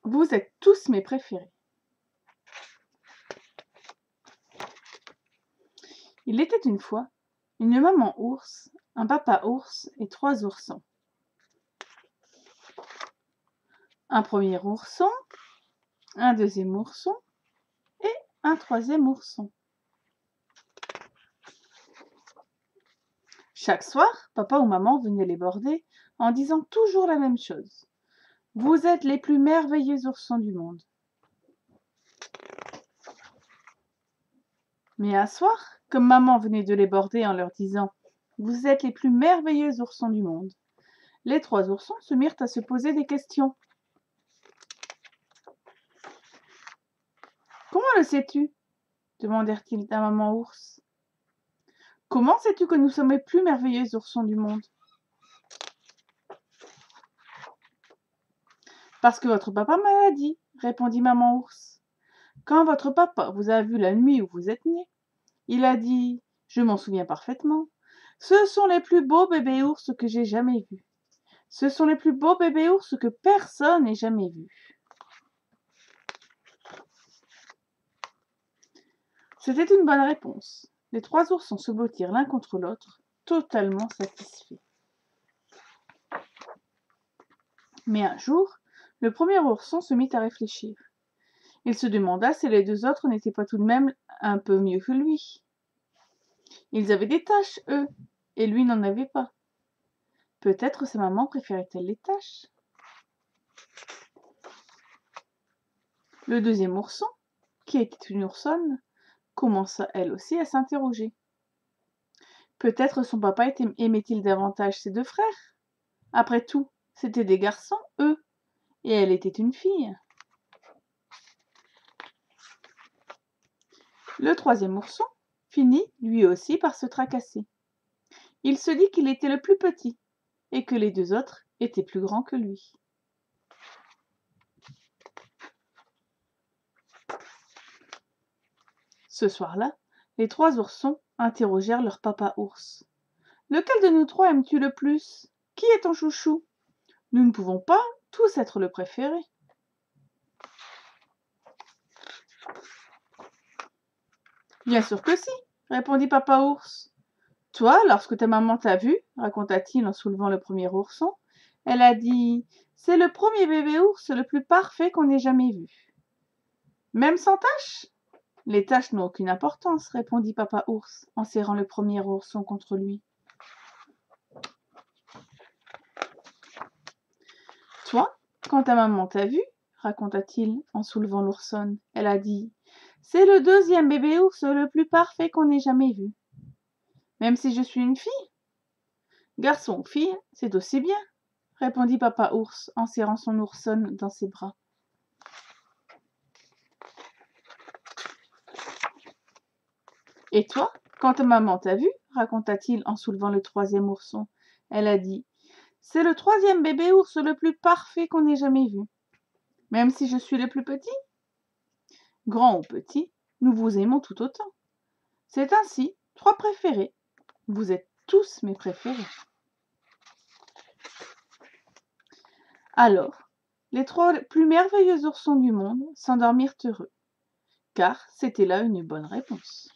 Vous êtes tous mes préférés. Il était une fois une maman ours, un papa ours et 3 oursons. Un premier ourson, un deuxième ourson et un troisième ourson. Chaque soir, papa ou maman venaient les border en disant toujours la même chose. Vous êtes les plus merveilleux oursons du monde. Mais un soir, comme maman venait de les border en leur disant « Vous êtes les plus merveilleux oursons du monde », les 3 oursons se mirent à se poser des questions. « Comment le sais-tu » demandèrent-ils à maman ours. « Comment sais-tu que nous sommes les plus merveilleux oursons du monde ?»« Parce que votre papa me l'a dit, » répondit maman ours. « Quand votre papa vous a vu la nuit où vous êtes né, il a dit, je m'en souviens parfaitement, ce sont les plus beaux bébés ours que j'ai jamais vus. Ce sont les plus beaux bébés ours que personne n'ait jamais vus. » C'était une bonne réponse. Les 3 oursons se blottirent l'un contre l'autre, totalement satisfaits. Mais un jour, le premier ourson se mit à réfléchir. Il se demanda si les 2 autres n'étaient pas tout de même un peu mieux que lui. Ils avaient des taches, eux, et lui n'en avait pas. Peut-être sa maman préférait-elle les taches. Le deuxième ourson, qui était une oursonne, commença elle aussi à s'interroger. Peut-être son papa aimait-il davantage ses 2 frères. Après tout, c'étaient des garçons, eux, et elle était une fille. Le troisième ourson finit lui aussi par se tracasser. Il se dit qu'il était le plus petit et que les 2 autres étaient plus grands que lui. Ce soir-là, les 3 oursons interrogèrent leur papa ours. « Lequel de nous 3 aimes-tu le plus? Qui est ton chouchou? Nous ne pouvons pas tous être le préféré. » « Bien sûr que si, » répondit papa ours. « Toi, lorsque ta maman t'a vu, raconta-t-il en soulevant le premier ourson, elle a dit « C'est le premier bébé ours le plus parfait qu'on ait jamais vu. » Même sans taches ? Les taches n'ont aucune importance, répondit papa ours en serrant le premier ourson contre lui. Toi, quand ta maman t'a vu, raconta-t-il en soulevant l'oursonne, elle a dit « C'est le deuxième bébé ours le plus parfait qu'on ait jamais vu. » Même si je suis une fille ? Garçon ou fille, c'est aussi bien, répondit papa ours en serrant son oursonne dans ses bras. Et toi, quand ta maman t'a vu, raconta-t-il en soulevant le troisième ourson, elle a dit « C'est le troisième bébé ours le plus parfait qu'on ait jamais vu. Même si je suis le plus petit ? Grand ou petit, nous vous aimons tout autant. C'est ainsi, 3 préférés. Vous êtes tous mes préférés. » Alors, les 3 plus merveilleux oursons du monde s'endormirent heureux, car c'était là une bonne réponse.